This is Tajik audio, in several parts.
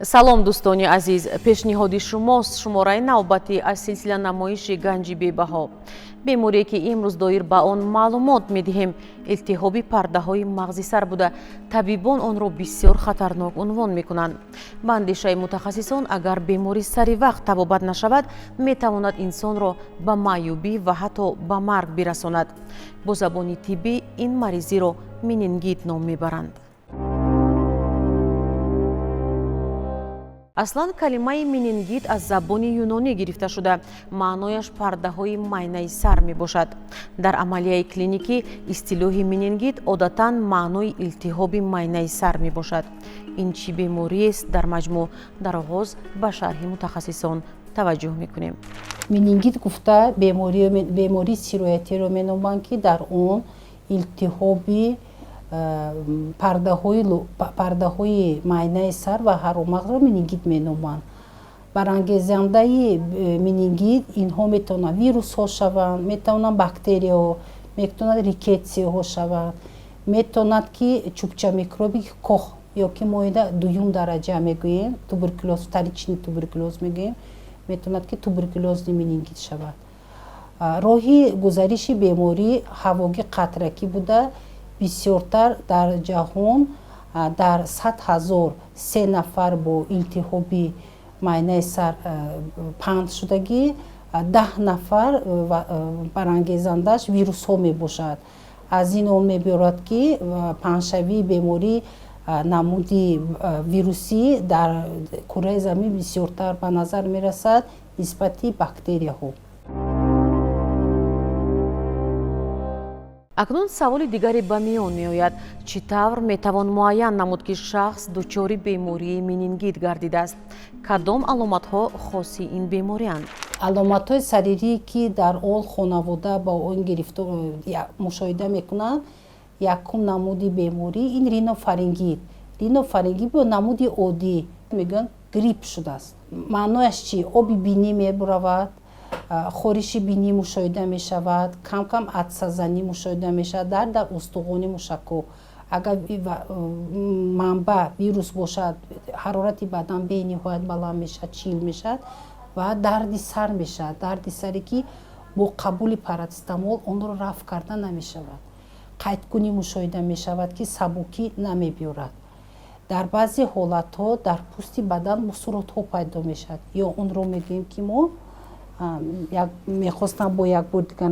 салом дӯстони азиз, пешниҳоди шумост шумораи навбатӣ аз силсила намоиши ганҷи бебаҳо. беморие ки имрӯз доир ба он маълумот медиҳем, илтиҳоби пардаҳои мағзи сар буда табибон онро бисёр хатарнок унвон мекунанд. ба андешаи мутахассисон, агар беморӣ сари вақт табобат нашавад, метавонад инсонро ба маъюбӣ ва ҳатто ба марг бирасонад. бо забони тиббӣ ин маризиро менингит ном мебаранд. аслан калимаи менингит аз забони юнонӣ гирифта шуда маънояш пардаҳои майнаи сар мебошад. дар амалияи клиникӣ истилоҳи менингит одатан маънои илтиҳоби майнаи сар мебошад. ин чӣ бемориест? дар маҷмӯъ дар оғоз ба шарҳи мутахассисон таваҷҷӯҳ мекунем. менингит гуфта бемории сироятиро меноманд ки дар он илтиҳоби пардаҳои майнаи сар ва ҳаромағзро менингит меноманд. барангезандаи менингит инҳо метавонанд вирусҳо шаванд, метавонанд бактерияҳо, метавонанд рикетсияҳо шаванд, метавонад ки чӯбча микроби кох ё ки мо дуюм дараҷа мегӯем, туберкулёз, вторичный туберкулёз мегӯем, метавонад ки туберкулёзни менингит шавад. роҳи гузариши беморӣ ҳавоги қатракӣ буда бисёртар дар ҷаҳон дар 100,000 3 нафар бо илтиҳоби майнаи сар паҳн шудагӣ 10 нафар барангезандааш вирусҳо мебошад. аз ин он меборад ки паҳншавии беморӣ намуди вирусӣ дар кураи замин бисёртар ба назар мерасад нисбати бактерияҳо. акнун саволи дигаре ба миён меояд: чӣ тавр метавон муайян намуд ки шахс дучори бемории менингит гардидааст? кадом аломатҳо хоси ин беморианд? аломатҳои сарирӣ ки дар ол хонавода ба он гирифтор мушоҳида мекунанд, якум намуди беморӣ ин ринофарингит. ринофарингит бо намуди оддӣ мегӯянд грипп шудааст. маънояш чӣ? оби бинӣ мебуравад, хориши бинӣ мушоҳида мешавад, кам атсазанӣ мушоҳида мешавад дар устухони мушакҳо. агар манбаъ вирус бошад, ҳарорати бадан бениҳоят баланд мешавад, чил мешавад ва дарди сар мешавад. дарди саре ки бо қабули парацетамол онро рафъ карда намешавад. қайдкунӣ мушоҳида мешавад ки сабукӣ намебиёрад. дар баъзе ҳолатҳо дар пӯсти бадан мусуротҳо пайдо мешавад. ё онро мегӯем ки мо мехостам бо як бор дигар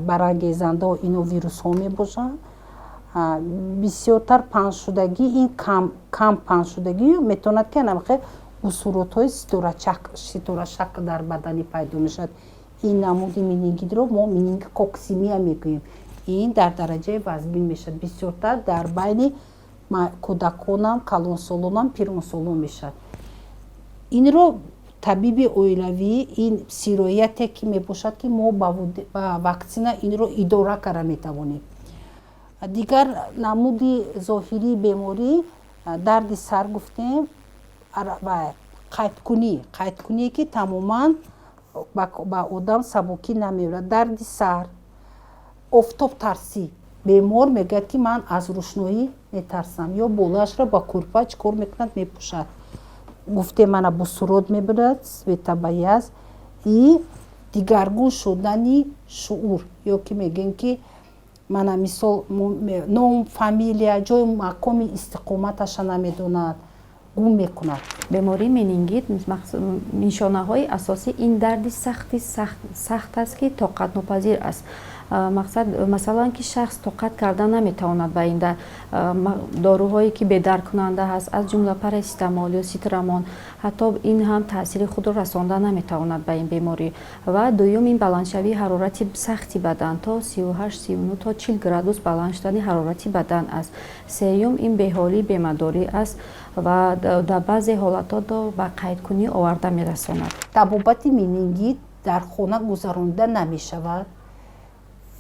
барангезандаҳо ино вирусҳо мебошанд. бисёртар паҳншудагӣ ин кам паҳншудагӣ метавонад ки намахе усуротҳои ситорашакл дар бадани пайдо мешавад. ин намуди менингитро мо менингококсимия мегӯем. ин дар дараҷаи вазбин мешавад. бисёртар дар байни кӯдаконам, калонсолонам, пиронсолон мешавад. инро табиби оилавӣ ин сирояте ки мебошад ки мо ба ваксина инро идора карда метавонем. дигар намуди зоҳирии беморӣ дарди сар гуфтем ва қайдкуние ки тамоман ба одам сабукӣ намеорад. дарди сар, офтобтарсӣ. бемор мегӯяд ки ман аз рӯшноӣ метарсам ё болаашро ба курпа чӣ кор мекунад, мепӯшад. гуфтем мана бусурот мебирад, светобаяз и дигаргун шудани шуур ё ки мегӯем ки мана мисол ном, фамилия, ҷои макоми истиқоматаша намедонад, гум мекунад. бемории менингит нишонаҳои асосӣ ин дарди сахт аст ки тоқатнопазир аст. мақсад масалан ки шахс тоқат карда наметавонад ба ин доруҳое ки бедаркунанда ҳаст, аз ҷумла параситамол ё ситрамон, ҳатто ин ҳам таъсири худро расонда наметавонад ба ин беморӣ. ва дуюм ин баландшавии ҳарорати сахти бадан то 38-39 то 40 градус баланд шудани ҳарорати бадан аст. сеюм ин беҳолии бемадорӣ аст ва дар баъзе ҳолатҳо ба қайдкунӣ оварда мерасонад. табобати менингит дар хона гузаронида намешавад.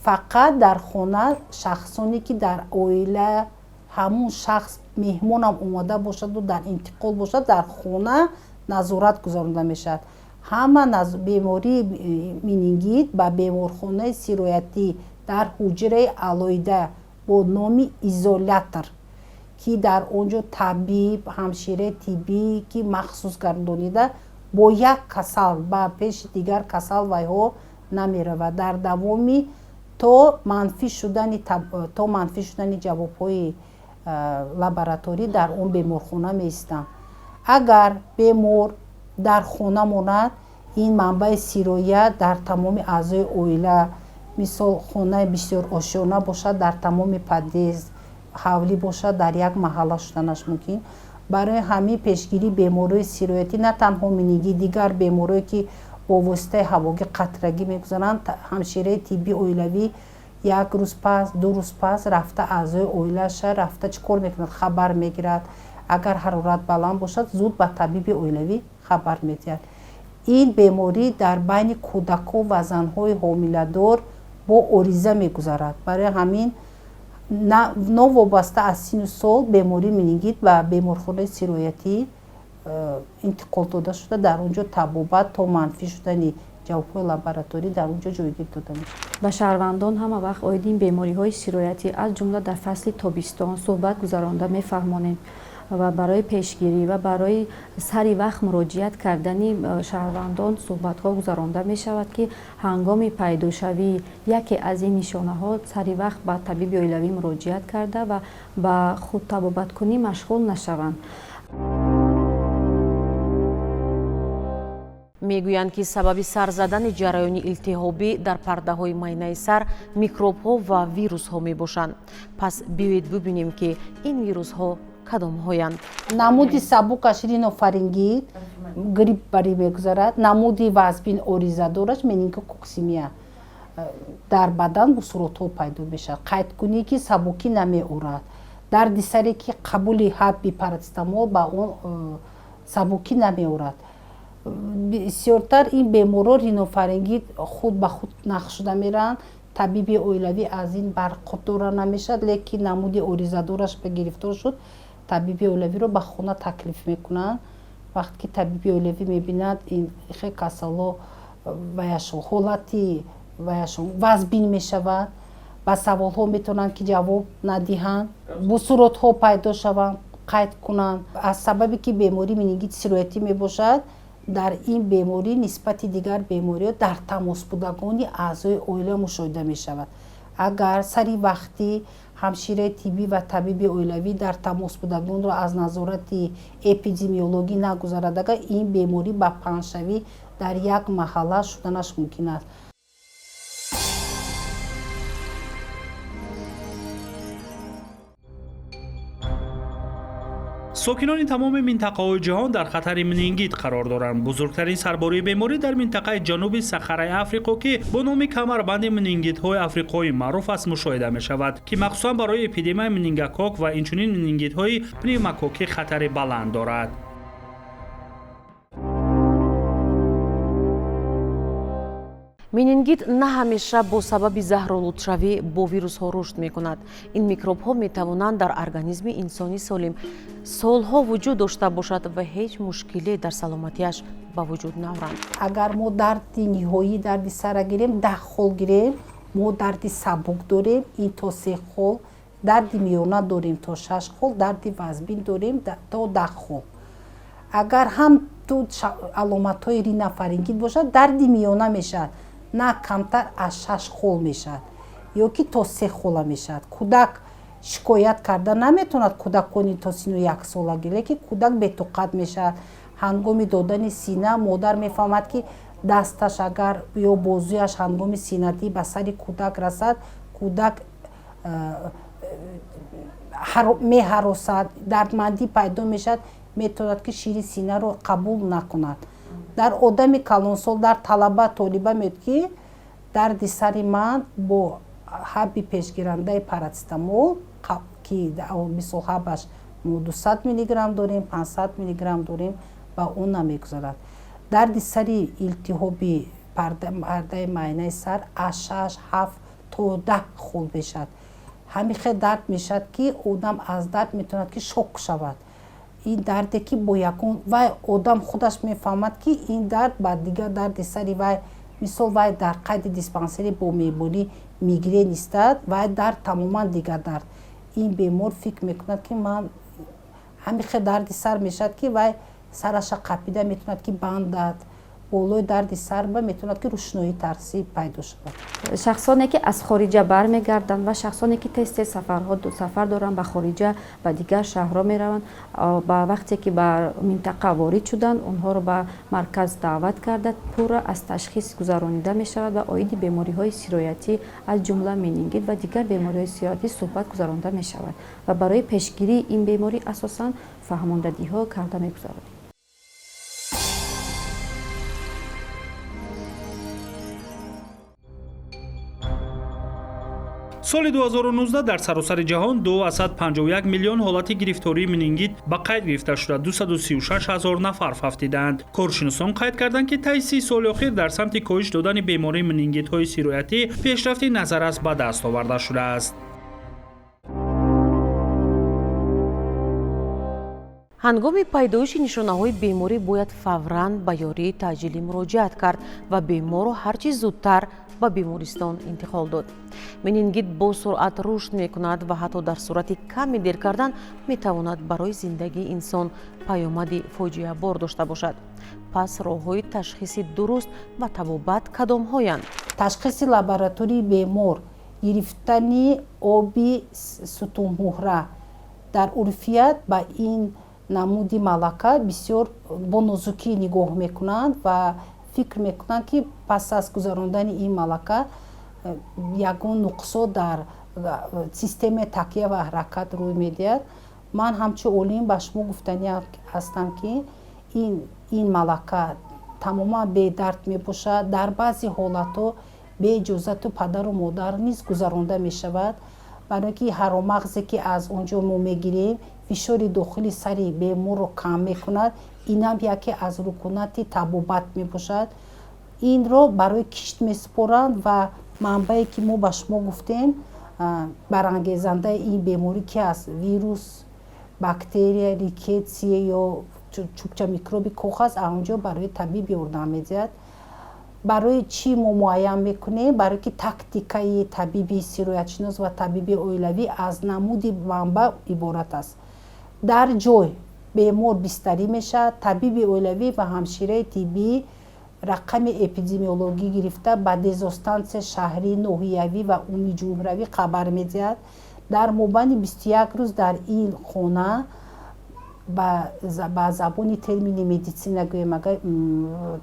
фақат дар хона шахсоне ки дар оила ҳамун шахс меҳмонам омада бошаду дар интиқол бошад, дар хона назорат гузаронида мешавад. ҳама бемории менингит ба беморхонаи сироятӣ дар ҳуҷраи алоҳида бо номи изолятор ки дар онҷо табиб ҳамшира тиббӣ ки махсус гардонида бо як касал ба пеши дигар касал вайҳо намеравад дар давоми то манфӣ шудани ҷавобҳои лабораторӣ дар он беморхона меистанд. Агар бемор дар хона монад, ин манбаи сироят дар тамоми аъзои оила, мисол хонаи бисёр ошёна бошад дар тамоми подъезд, ҳавлӣ бошад дар як маҳалла шуданаш мумкин. Барои ҳамин пешгирии бемории сироятӣ на танҳо минигӣ, дигар беморие ки бо воситаи ҳавогӣ қатрагӣ мегузаранд, ҳамшираи тибби оилавӣ як рӯз пас, ду рӯз пас рафта аъзои оилаша рафта чӣ кор мекунад, хабар мегирад. Агар ҳарорат баланд бошад, зуд ба табиби оилавӣ хабар медиҳад. ин беморӣ дар байни кӯдакҳо ва занҳои ҳомиладор бо ориза мегузарад. Барои ҳамин новобаста аз синну сол бемории менингит ба беморхонаи сироятӣ интиқол дода шуда дар онҷо табобат то манфӣ шудани ҷавобҳои лабораторӣ дар онҷо ҷойгир дода мешавад. ба шаҳрвандон ҳама вақт оидин бемориҳои сироятӣ аз ҷумла дар фасли тобистон суҳбат гузаронда мефармонем ва барои пешгирӣ ва барои сари вақт муроҷиат кардани шаҳрвандон суҳбатҳо гузаронда мешавад ки ҳангоми пайдошавии яке аз ин нишонаҳо сари вақт ба табиби оилавӣ муроҷиат карда ва ба худтабобаткунӣ машғул нашаванд. мегӯянд ки сабаби сар задани ҷараёни илтиҳобӣ дар пардаҳои майнаи сар микробҳо ва вирусҳо мебошанд. Пас биёед бибинем ки ин вирусҳо кадомҳоянд. намуди сабукаш ринофарингит грипп барӣ мегузарад. намуди вазбин оризадораш менингококсимия дар бадан бусуротҳо пайдо мешавад. қайдкунӣ ки сабукӣ намеорад. дарди саре ки қабули ҳабби парацетамол ба он сабукӣ намеорад. бисёртар ин беморро ринофарингит худ ба худ нақ шуда меранд. табиби оилавӣ аз ин барқудора намешавад, лекин намуди оризадораш ба гирифтор шуд, табиби оилавиро ба хона таклиф мекунанд. вақте ки табиби оилавӣ мебинад ин хе касало ҳолати ваяшон вазбин мешавад, ба саволҳо метавонанд ки ҷавоб надиҳанд, бусуротҳо пайдо шаванд, қайд кунанд. аз сабабе ки беморӣ менингит сироятӣ мебошад, дар ин беморӣ нисбати дигар бемориҳо дар тамосбудагони аъзои оила мушоҳида мешавад. агар сари вақтӣ ҳамшираи тиббӣ ва табиби оилавӣ дар тамосбудагонро аз назорати эпидемиологӣ нагузарад, агар ин беморӣ ба паҳншавӣ дар як маҳалла шуданаш мумкин аст. сокинони тамоми минтақаҳои ҷаҳон дар хатари менингит қарор доранд. бузургтарин сарбории беморӣ дар минтақаи ҷануби сахараи африқо ки бо номи камарбанди менингитҳои африқоӣ маъруф аст мушоҳида мешавад, ки махсусан барои эпидемияи менингокок ва инчунин менингитҳои пневмококӣ хатари баланд дорад. менингит на ҳамеша бо сабаби заҳролудшавӣ бо вирусҳо рушд мекунад. ин микробҳо метавонанд дар организми инсони солим солҳо вуҷуд дошта бошад ва ҳеҷ мушкиле дар саломатиаш ба вуҷуд наоранд. агар мо дарди ниҳоӣ дарди сара гирем 10 хол гирем, мо дарди сабук дорем ин то 3 хол, дарди миёна дорем то 6 хол, дарди вазбин дорем то 10 хол. агар ҳам ту аломатҳои ринофарингит бошад, дарди миёна мешавад на камтар аз 6 хол мешавад ё ки то 3 хола мешавад. кӯдак шикоят карда наметавонад, кӯдакони то синну 1 солагӣ, лекин кӯдак бетоқат мешавад. ҳангоми додани сина модар мефаҳмад ки дасташ агар ё бозуяш ҳангоми синатӣ ба сари кӯдак расад, кӯдак меҳаросад, дардмандӣ пайдо мешавад, метавонад ки шири синаро қабул накунад. дар одами калонсол, дар талаба толиба меёд ки дарди сари ман бо ҳабби пешгирандаи парацетамол ки мисол ҳаббаш 200 мг дорем, 500 мг дорем, ба он намегузарад. дарди сари илтиҳоби пардаи майнаи сар аз 6, 7 то 10 хол мешавад. ҳамин хел дард мешавад ки одам аз дард метавонад ки шок шавад. ин дарде ки бо ягон вай одам худаш мефаҳмад ки ин дард ба дигар дарди сари вай, мисол вай дар қайди диспансери бо меборӣ мигрен истад, вай дард тамоман дигар дард. ин бемор фикр мекунад ки ман ҳамихе дарди сар мешавад ки вай сараша қапида метавонад ки бандад болои дарди сар ба метавонад ки рӯшноии тарсӣ пайдо шавад. шахсоне ки аз хориҷа бармегарданд ва шахсоне ки тез тез сафар доранд ба хориҷа ба дигар шаҳрҳо мераванд, ба вақте ки ба минтақа ворид шуданд онҳоро ба марказ даъват карда пурра аз ташхис гузаронида мешавад ва оиди бемориҳои сироятӣ аз ҷумла менингит ва дигар бемориҳои сироятӣ суҳбат гузаронида мешавад ва барои пешгирии ин беморӣ асосан фаҳмондадиҳо карда мегузаранд. соли 2019 дар саросари ҷаҳон 251 миллион ҳолати гирифтории менингит ба қайд гирифта шуда 236 000 нафар фафтиданд. коршиносон қайд карданд ки таи 30 соли охир дар самти коҳиш додани бемории менингитҳои сироятӣ пешрафти назаррас ба даст оварда шудааст. ҳангоми пайдоиши нишонаҳои беморӣ бояд фавран ба ёрии таъҷилӣ муроҷиат кард ва беморро ҳарчи зудтар ба бемористон интиқол дод. менингит бо суръат рушд мекунад ва ҳатто дар сурати каме дер кардан метавонад барои зиндагии инсон паёмади фоҷиабор дошта бошад. пас роҳҳои ташхиси дуруст ва табобат кадомҳоянд? ташхиси лаборатории бемор, гирифтани оби сутунмуҳра. дар урфият ба ин намуди малака бисёр бо нозукӣ нигоҳ мекунанд ва фикр мекунанд ки пас аз гузарондани ин малака ягон нуқсо дар системаи такя ва ҳаракат рӯй медиҳад. ман ҳамчун олим ба шумо гуфтанӣ ҳастам ки ин малака тамоман бедард мебошад. дар баъзе ҳолатҳо беиҷозату падару модар низ гузаронда мешавад, барои ки ҳаромағзе ки аз он ҷо мо мегирем фишори дохили сари беморро кам мекунад. инам яке аз рукунати табобат мебошад. инро барои кишт месупоранд ва манбае ки мо ба шумо гуфтем барангезандаи ин беморӣ ки аст вирус, бактерия, рикетсия ё чӯбча микроби коғаз аз он ҷо барои табиб ёрдам медиҳад. барои чӣ мо муайян мекунем? барои ки тактикаи табиби сироятшинос ва табиби оилавӣ аз намуди манба иборат аст. дар ҷой бемор бистарӣ мешавад, табиби оилавӣ ва ҳамшираи тиббӣ рақами эпидемиологӣ гирифта ба дезостансия шаҳрӣ, ноҳиявӣ ва умуми ҷумҳуравӣ хабар медиҳад. дар мобайни 21 рӯз дар ин хона ба забони термини медисина гӯем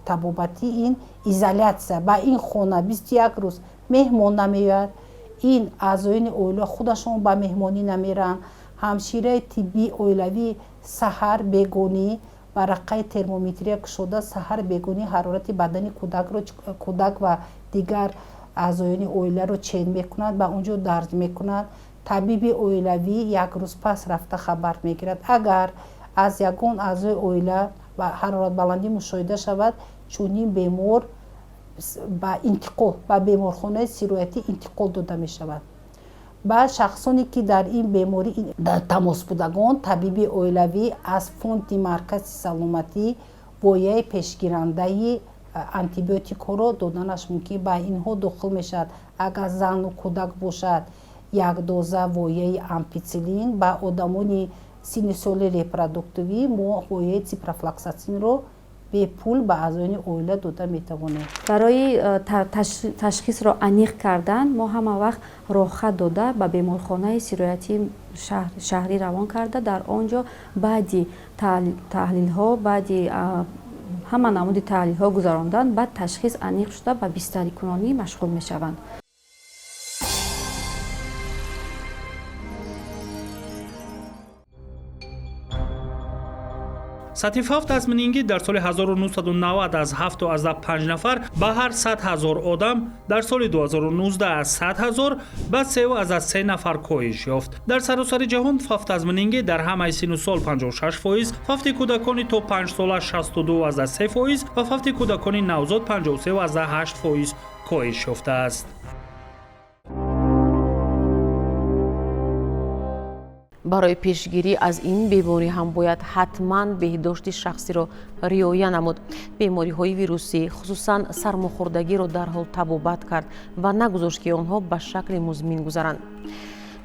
табобатӣ ин изолятсия ба ин хона 21 рӯз меҳмон намеояд. ин аъзоёни оила худашон ба меҳмонӣ намеранд. ҳамшираи тиббии оилавӣ саҳар бегонӣ ба рақаи термометрия кушода саҳар бегонӣ ҳарорати бадани кӯдак ва дигар аъзоёни оиларо чен мекунад, ба он ҷо дарҷ мекунад. табиби оилавӣ як рӯз пас рафта хабар мегирад. агар аз ягон аъзои оила ҳароратбаландӣ мушоҳида шавад, чунин бемор ба интиқол ба беморхонаи сироятӣ интиқол дода мешавад. ба шахсоне ки дар ин беморӣ дар тамос будагон, табиби оилавӣ аз фонди маркази саломатӣ вояи пешгирандаи антибиотикҳоро доданаш мумкин ба инҳо дохил мешавад. агар зану кӯдак бошад, як доза вояи ампицилин. ба одамони синни соли репродуктивӣ мо вояи ципрофлоксасинро бепул ба аъзоёни оила дода метавонем. барои ташхисро аниқ кардан мо ҳама вақт роҳхат дода ба беморхонаи сироятии шаҳрӣ равон карда дар он ҷо баъди таҳлилҳо баъди ҳама намуди таҳлилҳо гузарондан баъд ташхис аниқ шуда ба бистарикунонӣ машғул мешаванд. сатҳи фафт аз менингит дар соли 1990 аз 7-5 нафар ба ҳар 100 000 одам, дар соли 2019 аз 100 000 ба 3 нафар коҳиш ёфт. дар саросари ҷаҳон фафт аз менингит дар ҳамаи синну сол 56%, фафти кӯдакони то 5 сола 62% ва фафти кӯдакони навзод 53% коҳиш ёфтааст. барои пешгирӣ аз ин беморӣ ҳам бояд ҳатман беҳдошти шахсиро риоя намуд. бемориҳои вирусӣ хусусан сармохӯрдагиро дарҳол табобат кард ва нагузошт ки онҳо ба шакли музмин гузаранд.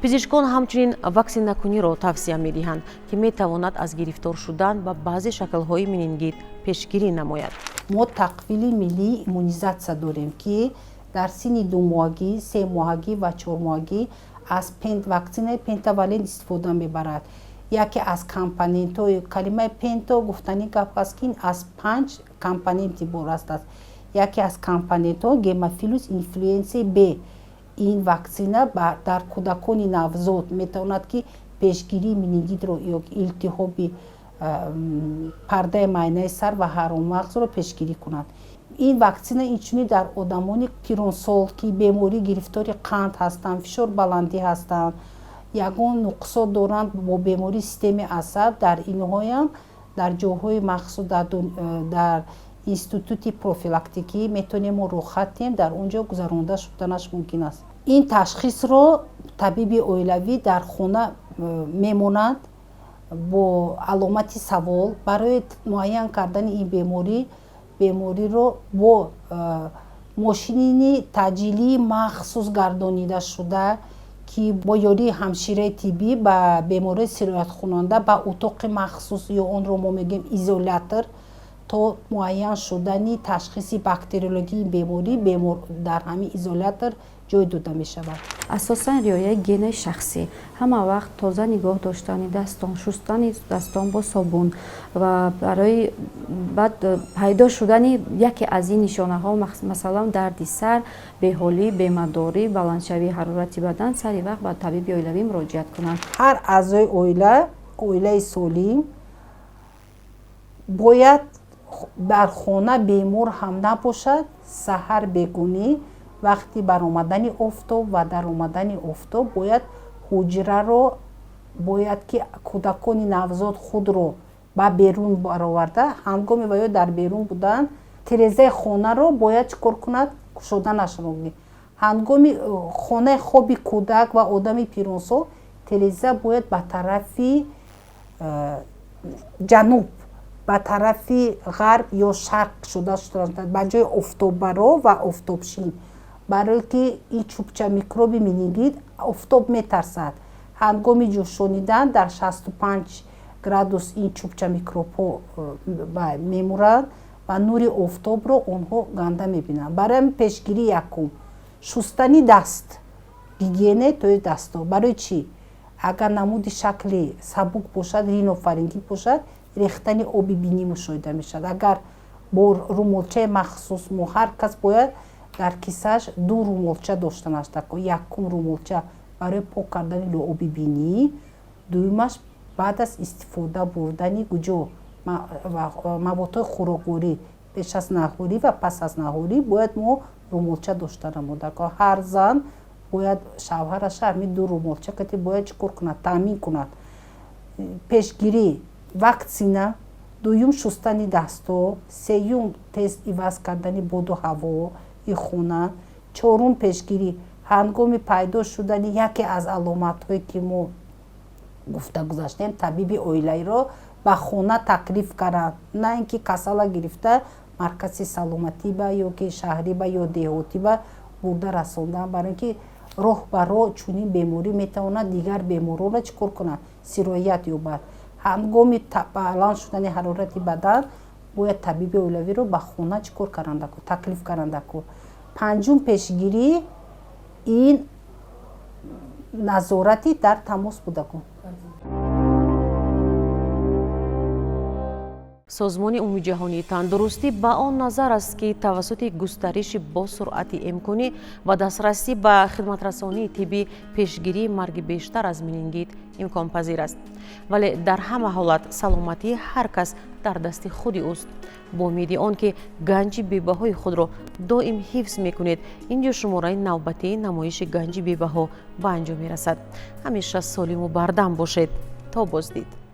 пизишкон ҳамчунин ваксинакуниро тавсия медиҳанд ки метавонад аз гирифтор шудан ба баъзе шаклҳои менингит пешгирӣ намояд. мо тақвили миллии иммунизатсия дорем ки дар синни 2 моҳагӣ, 3 моҳагӣ ва 4 моҳагӣ аз ваксинаи пентавалент истифода мебарад. яке аз компонентҳои калимаи пенто гуфтани гап аст ки аз 5 компоненти иборат аст. яке аз компонентҳо гемофилус инфлюенсаи Б. ин ваксина дар кӯдакони навзод метавонад ки пешгирии менингитро ё илтиҳоби пардаи майнаи сар ва ҳаромағзро пешгирӣ кунад. ин ваксина инчунин дар одамони пиронсол ки беморӣ гирифтори қанд ҳастанд, фишор баландӣ ҳастанд, ягон нуқсот доранд бо бемории системаи асаб, дар инҳоям дар ҷойҳои махсус дар институти профилактикӣ метавонем мо рохат диҳем, дар он ҷо гузаронида шуданаш мумкин аст. ин ташхисро табиби оилавӣ дар хона мемонад бо аломати савол барои муайян кардани ин бемориро бо мошини таъҷилии махсус гардонида шуда ки бо ёрии ҳамшираи тиббӣ ба бемории сирояткунанда ба утоқи махсус ё онро мо мегӯем изолятор то муайян шудани ташхиси бактериологии беморӣ дар ҳамин изолятор ҷой дода мешавад. асосан риояи генаи шахсӣ, ҳама вақт тоза нигоҳ доштани дастон, шустани дастон бо собун ва барои баъд пайдо шудани яке аз ин нишонаҳо, масалан дарди сар, беҳолӣ, бемадорӣ, баландшавии ҳарорати бадан, сари вақт ба табиби оилавӣ муроҷиат кунанд. ҳар аъзои оилаи солим бояд дар хона бемор ҳам набошад, саҳар бегунӣ, вақти баромадани офтоб ва даромадани офтоб бояд ҳуҷраро бояд ки кӯдакони навзод худро ба берун бароварда, ҳангоми ва ё дар берун будан тирезаи хонаро бояд чӣ кор кунад? Кушода нашавонад. ҳангоми хонаи хоби кӯдак ва одами пиронсол тиреза бояд ба тарафи ҷануб, ба тарафи ғарб ё шарқ кушода шуда ба ҷои офтоббаро ва офтобшин, барое ки ин чӯбча микроби менингит офтоб метарсад. ҳангоми ҷӯшонидан дар 65 градус ин чӯбча микробҳо мемуранд ва нури офтобро онҳо ганда мебинанд. барои пешгирӣ якум шустани даст, гигиенаи тои дастҳо. барои чӣ? агар намуди шакли сабук бошад, ринофарингит бошад, рехтани оби бинӣ мушоҳида мешавад. агар бо румолчаи махсус мо ҳар кас бояд дар кисааш 2 румолча дошта бошад. якум румолча барои пок кардани оби бинӣ, дуюмаш баъд аз истифода бурдани куҷо маводҳои хӯрокворӣ пеш аз наҳорӣ ва пас аз наҳорӣ бояд мо румолча дошта намода. ҳар зан бояд шавҳараша ҳамин 2 румолча кати бояд чӣ кор кунад? таъмин кунад. пешгирӣ ваксина, дуюм шустани дастҳо, сеюм тест иваз кардани боду ҳаво и хона, чорум пешгирӣ ҳангоми пайдо шудани яке аз аломатҳое ки мо гуфта гузаштем, табиби оилаиро ба хона таклиф кард, на ин ки касала гирифта маркази саломатӣ ба ё ки шаҳрӣ ба ё деҳотӣ ба бурда расондан, барои ки роҳ ба роҳ чунин беморӣ метавонад дигар беморонро чӣ кор кунад? сироят ёбад. ҳангоми баланд шудани ҳарорати бадан бояд табиби оилавиро ба хона чӣ кор каранда кун? Таклиф каранда кун. панҷум пешгирӣ ин назорати дар тамос буда кун. созмони умуми ҷаҳонии тандурустӣ ба он назар аст ки тавассути густариши босуръати имконӣ ва дастрасӣ ба хидматрасонии тиббӣ пешгирии марги бештар аз менингит имконпазир аст. вале дар ҳама ҳолат саломатии ҳар кас дар дасти худи уст. бо умиди он ки ганҷи бебаҳои худро доим ҳифз мекунед, ин ҷо шумораи навбатии намоиши ганҷи бебаҳо ба анҷом мерасад. ҳамеша солиму бардам бошед. то боздид.